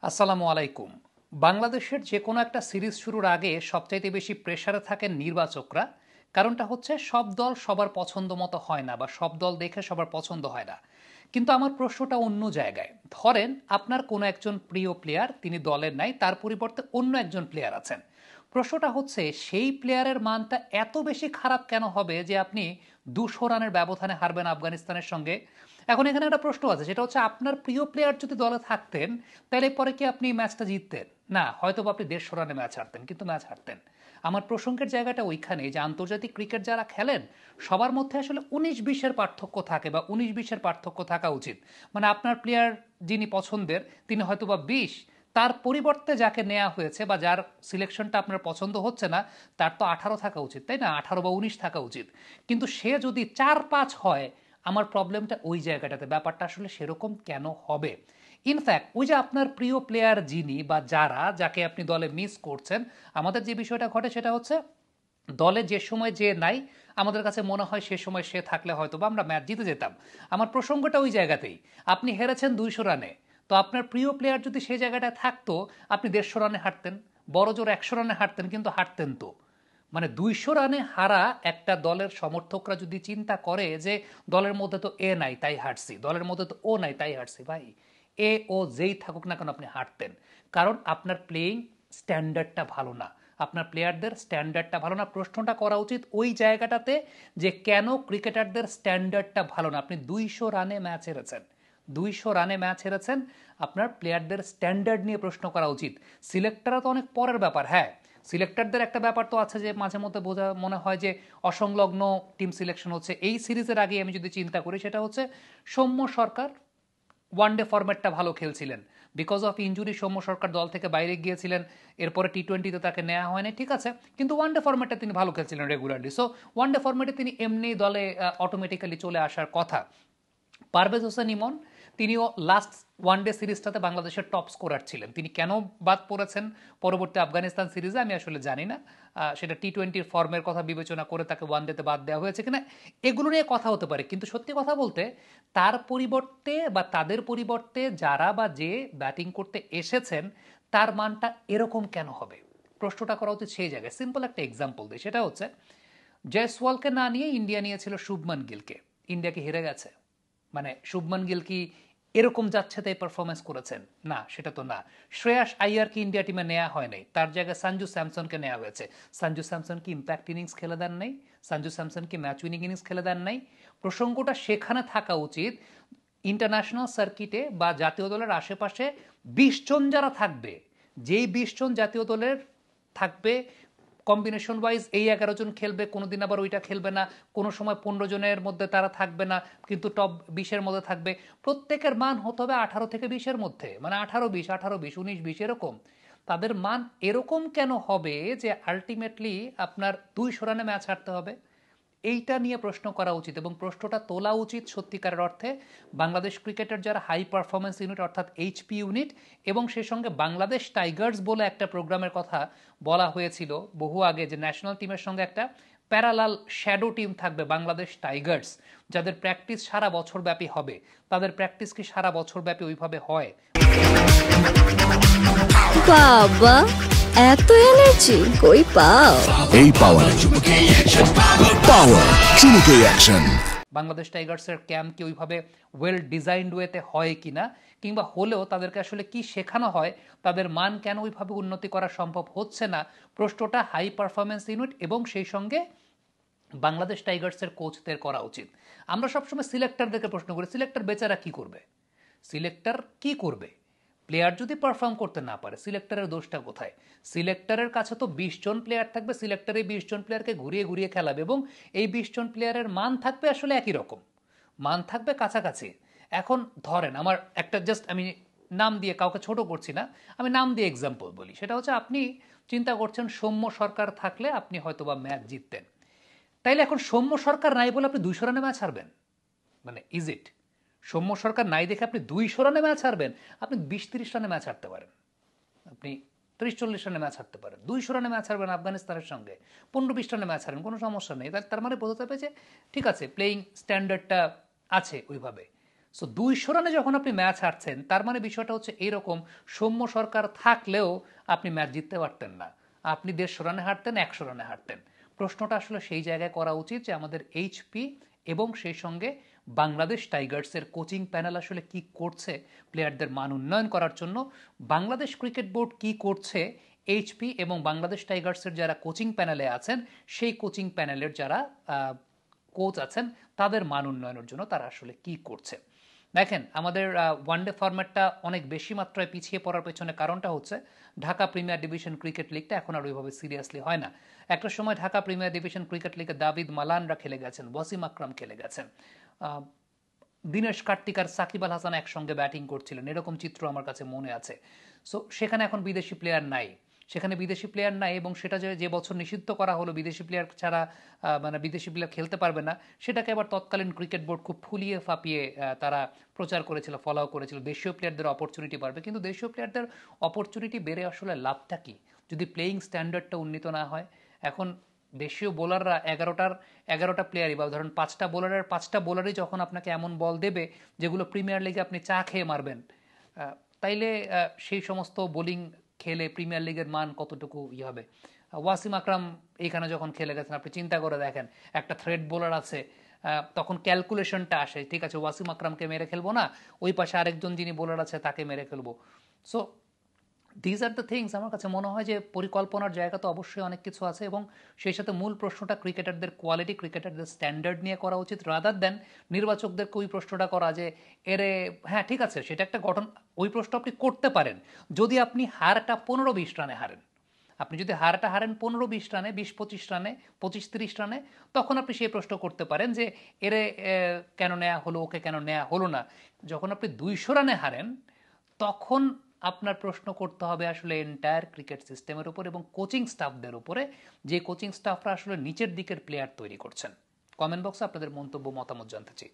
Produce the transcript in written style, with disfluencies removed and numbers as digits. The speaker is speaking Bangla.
আসসালামু আলাইকুম। বাংলাদেশের যে কোনো একটা সিরিজ শুরুর আগে সবচাইতে বেশি প্রেসারে থাকেন নির্বাচকরা। কারণটা হচ্ছে সব দল সবার পছন্দ মতো হয় না বা সব দল দেখে সবার পছন্দ হয় না। কিন্তু আমার প্রশ্নটা অন্য জায়গায়। ধরেন আপনার কোনো একজন প্রিয় প্লেয়ার তিনি দলের নাই, তার পরিবর্তে অন্য একজন প্লেয়ার আছেন। প্রশ্নটা হচ্ছে সেই প্লেয়ারের মানটা এত বেশি খারাপ কেন হবে যে আপনি 200 রানের ব্যবধানে হারবেন আফগানিস্তানের সঙ্গে। এখন এখানে একটা প্রশ্ন আছে, সেটা হচ্ছে আপনার প্রিয় প্লেয়ার যদি দলে থাকতেন তাহলে পরে কি আপনি ম্যাচটা জিততেন? না, হয়তো আপনি 150 রানে ম্যাচ হারতেন, কিন্তু ম্যাচ হারতেন। আমার প্রসঙ্গের জায়গাটা ওইখানে যে আন্তর্জাতিক ক্রিকেট যারা খেলেন সবার মধ্যে আসলে 19-20-এর পার্থক্য থাকে বা 19-20-এর পার্থক্য থাকা উচিত। মানে আপনার প্লেয়ার যিনি পছন্দের তিনি হয়তো বা 20, তার পরিবর্তে যাকে নেওয়া হয়েছে বা যার সিলেকশনটা আপনার পছন্দ হচ্ছে না তার তো 18 থাকা উচিত, তাই না? 18 বা 19 থাকা উচিত। কিন্তু সে যদি 4-5 হয়, আমার প্রবলেমটা ওই জায়গাটাতে। ব্যাপারটা আসলে সেরকম কেন হবে? ইনফ্যাক্ট ওই যে আপনার প্রিয় প্লেয়ার যিনি বা যারা যাকে আপনি দলে মিস করছেন, আমাদের যে বিষয়টা ঘটে সেটা হচ্ছে দলে যে সময় যে নাই, আমাদের কাছে মনে হয় সে সময় সে থাকলে হয়তো বা আমরা ম্যাচ জিতে যেতাম। আমার প্রসঙ্গটা ওই জায়গাতেই। আপনি হেরেছেন 200 রানে, তো আপনার প্রিয় প্লেয়ার যদি সেই জায়গাটায় থাকতো আপনি 150 রানে হারতেন, বড় জোর 100 রানে হারতেন, কিন্তু হারতেন তো। মানে 200 রানে হারা একটা দলের সমর্থকরা যদি চিন্তা করে যে দলের মধ্যে তো এ নাই তাই হারছি, দলের মধ্যে তো ও নাই তাই হারছি, ভাই এ ও যেই থাকুক না কেন আপনি হারতেন। কারণ আপনার প্লেয়িং স্ট্যান্ডার্ডটা ভালো না, আপনার প্লেয়ারদের স্ট্যান্ডার্ডটা ভালো না। প্রশ্নটা করা উচিত ওই জায়গাটাতে যে কেন ক্রিকেটারদের স্ট্যান্ডার্ডটা ভালো না। আপনি 200 রানে ম্যাচ হেরেছেন, 200 রানে ম্যাচ হেরেছেন, আপনার প্লেয়ারদের স্ট্যান্ডার্ড নিয়ে প্রশ্ন করা উচিত। সিলেক্টররা তো অনেক পরের ব্যাপার। হ্যাঁ, সিলেক্টরদের একটা ব্যাপার তো আছে যে মাঝে মধ্যে বোঝা মনে হয় যে অসংলগ্ন টিম সিলেকশন হচ্ছে। এই সিরিজের আগে আমি যদি চিন্তা করি, সেটা হচ্ছে সৌম্য সরকার ওয়ানডে ফরম্যাটটা ভালো খেলছিলেন, বিকজ অফ ইঞ্জুরি সৌম্য সরকার দল থেকে বাইরে গিয়েছিলেন, এরপরে টি-20তে তাকে নেওয়া হয়নি, ঠিক আছে, কিন্তু ওয়ানডে ফরম্যাটে তিনি ভালো খেলছিলেন রেগুলারলি। সো ওয়ানডে ফরম্যাটে তিনি এমনি দলে অটোমেটিক্যালি চলে আসার কথা। পারভেজ হোসেন ইমন, তিনিও লাস্ট ওয়ানডে সিরিজটাতে বাংলাদেশের টপ স্কোরার ছিলেন। তিনি কেন বাদ পড়েছেন পরবর্তী আফগানিস্তান সিরিজে আমি আসলে জানি না। সেটা টি-20 ফর্মের কথা বিবেচনা করে তাকে ওয়ানডেতে বাদ দেওয়া হয়েছে কিনা এগুলো নিয়ে কথা হতে পারে, কিন্তু সত্যি কথা বলতে তার পরিবর্তে বা তাদের পরিবর্তে যারা বা যে ব্যাটিং করতে এসেছেন তার মানটা এরকম কেন হবে? প্রশ্নটা করা উচিত সেই জায়গায়। সিম্পল একটা এক্সাম্পল দিই, সেটা হচ্ছে জয়সওয়ালকে না নিয়ে ইন্ডিয়া নিয়েছিল শুভমান গিলকে। ইন্ডিয়া কি হেরে গেছে? মানে শুভমান গিল কি এরকম যাচ্ছে তাই পারফরমেন্স করেছেন? না, সেটা তো না। শ্রেয়াস আইয়ারকে ইন্ডিয়া টিমে নেওয়া হয় নাই, তার জায়গায় সঞ্জু স্যামসনকে নেওয়া হয়েছে। সঞ্জু স্যামসন কি ইম্প্যাক্ট ইনিংস খেলে দেন নাই? সঞ্জু স্যামসন কি ম্যাচ উইনিং ইনিংস খেলে দেন নাই? প্রসঙ্গটা সেখানে থাকা উচিত। ইন্টারন্যাশনাল সার্কিটে বা জাতীয় দলের আশেপাশে 20 জন যারা থাকবে, যেই 20 জন জাতীয় দলের থাকবে কম্বিনেশন ওয়াইজ এই 11 জন খেলবে, কোনো দিন আবার ওইটা খেলবে না, কোনো সময় 15 জনের মধ্যে তারা থাকবে না কিন্তু টপ 20-এর মধ্যে থাকবে। প্রত্যেকের মান হতে হবে 18 থেকে 20-এর মধ্যে, মানে 18-20, 18-20, 19-20 এরকম। তাদের মান এরকম কেন হবে যে আলটিমেটলি আপনার 200 রানে ম্যাচ হারতে হবে? এইটা নিয়ে প্রশ্ন করা উচিত এবং প্রশ্নটা তোলা উচিত সত্যিকারের অর্থে বাংলাদেশ ক্রিকেটের যারা হাই পারফরমেন্স ইউনিট অর্থাৎ এইচপি ইউনিট, এবং সেই সঙ্গে বাংলাদেশ টাইগার্স বলে একটা প্রোগ্রামের কথা বলা হয়েছিল বহু আগে, যে ন্যাশনাল টিমের সঙ্গে একটা প্যারালাল শ্যাডো টিম থাকবে বাংলাদেশ টাইগার্স, যাদের প্র্যাকটিস সারা বছর ব্যাপী হবে। তাদের প্র্যাকটিস কি সারা বছর ব্যাপী ওইভাবে হয়? বাবা, এত এনার্জি কই পাও? এই পাওয়ার পাওয়ার চুমুকে অ্যাকশন। বাংলাদেশ টাইগার্সের ক্যাম্প কি ওইভাবে ওয়েল ডিজাইনড ওয়েতে হয় কিনা, কিংবা হলেও তাদেরকে আসলে কি শেখানো হয়, তাদের মান কেন ওইভাবে উন্নতি করা সম্ভব হচ্ছে না? প্রশ্নটা হাই পারফরমেন্স ইউনিট এবং সেই সঙ্গে বাংলাদেশ টাইগার্সের কোচদের করা উচিত। আমরা সবসময় সিলেক্টরদেরকে প্রশ্ন করি, সিলেক্টর বেচারা কি করবে? সিলেক্টর কি করবে? প্লেয়ার যদি পারফর্ম করতে না পারে সিলেক্টরের দোষটা কোথায়? সিলেক্টরের কাছে তো 20 জন প্লেয়ার থাকবে, সিলেক্টর এই 20 জন প্লেয়ারকে ঘুরিয়ে ঘুরিয়ে খেলাবে এবং এই 20 জন প্লেয়ারের মান থাকবে আসলে একই রকম, মান থাকবে কাছাকাছি। এখন ধরেন আমার একটা জাস্ট আমি নাম দিয়ে কাউকে ছোট করছি না, আমি নাম দিয়ে এক্সাম্পল বলি, সেটা হচ্ছে আপনি চিন্তা করছেন সৌম্য সরকার থাকলে আপনি হয়তোবা ম্যাচ জিততেন। তাইলে এখন সৌম্য সরকার নাই বলে আপনি 200 রানে ম্যাচ হারবেন? মানে ইজ ইট? সৌম্য সরকার নাই দেখে আপনি 200 রানে ম্যাচ হারবেন? আপনি 20-30 রানে ম্যাচ হারতে পারেন, আপনি 30-40 রানে ম্যাচ হারতে পারেন। 200 রানে ম্যাচ হারবেন আফগানিস্তানের সঙ্গে, 15-20 রানে ম্যাচ হারেন, কোনো সমস্যা নেই। তার মানে বোঝাতে হবে যে ঠিক আছে, প্লেয়িং স্ট্যান্ডার্ডটা আছে ওইভাবে। সো 200 রানে যখন আপনি ম্যাচ হারছেন, তার মানে বিষয়টা হচ্ছে এইরকম, সৌম্য সরকার থাকলেও আপনি ম্যাচ জিততে পারতেন না, আপনি 150 রানে হারতেন, 100 রানে হারতেন। প্রশ্নটা আসলে সেই জায়গায় করা উচিত যে আমাদের এইচপি এবং সেই সঙ্গে বাংলাদেশ টাইগার্সের কোচিং প্যানেল আসলে কি করছে প্লেয়ারদের মান উন্নয়ন করার জন্য, বাংলাদেশ ক্রিকেট বোর্ড কি করছে এইচপি এবং বাংলাদেশ টাইগার্সের যারা কোচিং প্যানেলে আছেন সেই কোচিং প্যানেলের যারা কোচ আছেন তাদের মান উন্নয়নের জন্য তারা আসলে কি করছে। দেখেন, আমাদের ওয়ানডে ফরম্যাটটা অনেক বেশি মাত্রায় পিছিয়ে পড়ার পেছনে কারণটা হচ্ছে ঢাকা প্রিমিয়ার ডিভিশন ক্রিকেট লিগটা এখন আর ওইভাবে সিরিয়াসলি হয় না। একটা সময় ঢাকা প্রিমিয়ার ডিভিশন ক্রিকেট লিগে দাবিদ মালানরা খেলে গেছেন, ওয়াসিম আকরাম খেলে গেছেন, দিনেশ কার্তিক আর সাকিব আল হাসান একসঙ্গে ব্যাটিং করছিলেন, এরকম চিত্র আমার কাছে মনে আছে। সো সেখানে এখন বিদেশি প্লেয়ার নাই, সেখানে বিদেশি প্লেয়ার নাই, এবং সেটা যে বছর নিষিদ্ধ করা হলো বিদেশি প্লেয়ার ছাড়া, মানে বিদেশি প্লেয়ার খেলতে পারবে না, সেটাকে আবার তৎকালীন ক্রিকেট বোর্ড খুব ফুলিয়ে ফাঁপিয়ে তারা প্রচার করেছিল, ফলো করেছিল, দেশীয় প্লেয়ারদের অপরচুনিটি বাড়বে। কিন্তু দেশীয় প্লেয়ারদের অপরচুনিটি বেড়ে আসলে লাভটা কি যদি প্লেয়িং স্ট্যান্ডার্ডটা উন্নীত না হয়? এখন দেশীয় বোলাররা 11টা প্লেয়ারই, বা ধরেন 5টা বোলারের 5টা বোলারই যখন আপনাকে এমন বল দেবে যেগুলো প্রিমিয়ার লিগে আপনি চা খেয়ে মারবেন, তাইলে সেই সমস্ত বোলিং খেলে প্রিমিয়ার লিগের মান কতটুকু হবে? ওয়াসিম আকরাম এইখানে যখন খেলে গেছেন, আপনি চিন্তা করে দেখেন, একটা থ্রেড বোলার আছে, তখন ক্যালকুলেশনটা আসে, ঠিক আছে ওয়াসিম আকরামকে মেরে খেলবো না, ওই পাশে আরেকজন যিনি বোলার আছে তাকে মেরে খেলবো। So these are the things. আমার কাছে মনে হয় যে পরিকল্পনার জায়গা তো অবশ্যই অনেক কিছু আছে, এবং সেই সাথে মূল প্রশ্নটা ক্রিকেটারদের কোয়ালিটি, ক্রিকেটারদের স্ট্যান্ডার্ড নিয়ে করা উচিত, রাদার দেন নির্বাচকদেরকে ওই প্রশ্নটা করা যে এরে হ্যাঁ ঠিক আছে সেটা একটা গঠন। ওই প্রশ্ন আপনি করতে পারেন যদি আপনি হারটা 15-20 রানে হারেন। আপনি যদি হারটা হারেন 15-20 রানে, 20-25 রানে, 25-30 রানে, তখন আপনি সেই প্রশ্ন করতে পারেন যে এরে কেন নেওয়া হলো, ওকে কেন নেওয়া হলো না। যখন আপনি 200 রানে হারেন, তখন আপনার প্রশ্ন করতে হবে আসলে এন্টায়ার ক্রিকেট সিস্টেমের উপর এবং কোচিং স্টাফদের উপরে, যে কোচিং স্টাফরা আসলে নিচের দিকের প্লেয়ার তৈরি করছেন। কমেন্ট বক্সে আপনাদের মন্তব্য, মতামত জানতে চাই।